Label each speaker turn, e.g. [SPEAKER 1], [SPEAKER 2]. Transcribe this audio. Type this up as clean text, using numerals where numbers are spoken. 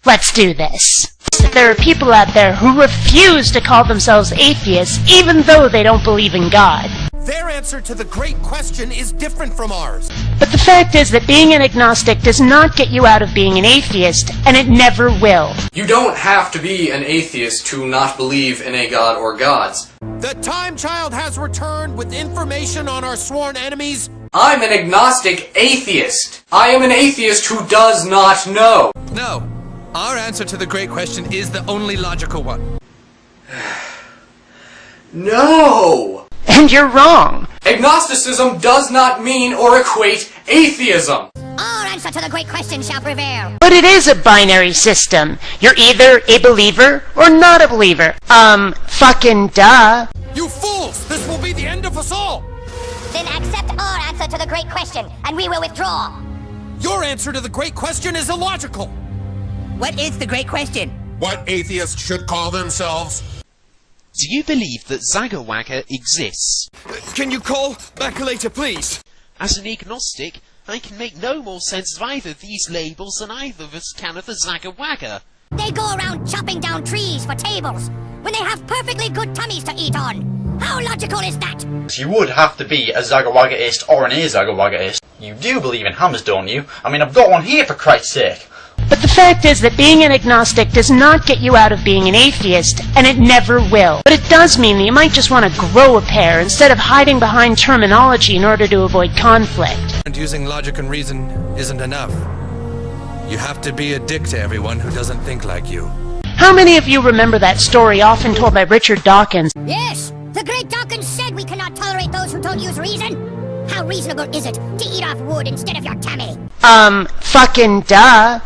[SPEAKER 1] Let's do this. There are people out there who refuse to call themselves atheists even though they don't believe in God.
[SPEAKER 2] Their answer to the great question is different from ours.
[SPEAKER 1] But the fact is that being an agnostic does not get you out of being an atheist, and it never will.
[SPEAKER 3] You don't have to be an atheist to not believe in a god or gods.
[SPEAKER 2] The Time Child has returned with information on our sworn enemies.
[SPEAKER 3] I'm an agnostic atheist. I am an atheist who does not know.
[SPEAKER 2] No. Our answer to the great question is the only logical one.
[SPEAKER 3] No!
[SPEAKER 1] And you're wrong.
[SPEAKER 3] Agnosticism does not mean or equate atheism.
[SPEAKER 4] Our answer to the great question shall prevail.
[SPEAKER 1] But it is a binary system. You're either a believer or not a believer. Fucking duh.
[SPEAKER 2] You fools! This will be the end of us all!
[SPEAKER 4] Then accept our answer to the great question, and we will withdraw.
[SPEAKER 2] Your answer to the great question is illogical.
[SPEAKER 5] What is the great question?
[SPEAKER 6] What atheists should call themselves?
[SPEAKER 7] Do you believe that Zagawagga exists?
[SPEAKER 2] Can you call back later, please?
[SPEAKER 7] As an agnostic, I can make no more sense of either of these labels than either of us can of the Zagawagga.
[SPEAKER 4] They go around chopping down trees for tables, when they have perfectly good tummies to eat on. How logical is that?
[SPEAKER 8] You would have to be a Zagawaggaist or an a-Zagawaggaist. You do believe in hammers, don't you? I mean, I've got one here for Christ's sake.
[SPEAKER 1] But the fact is that being an agnostic does not get you out of being an atheist, and it never will. But it does mean that you might just want to grow a pair instead of hiding behind terminology in order to avoid conflict.
[SPEAKER 2] And using logic and reason isn't enough. You have to be a dick to everyone who doesn't think like you.
[SPEAKER 1] How many of you remember that story often told by Richard Dawkins?
[SPEAKER 4] Yes, the great Dawkins said we cannot tolerate those who don't use reason. How reasonable is it to eat off wood instead of your tummy?
[SPEAKER 1] Fucking duh.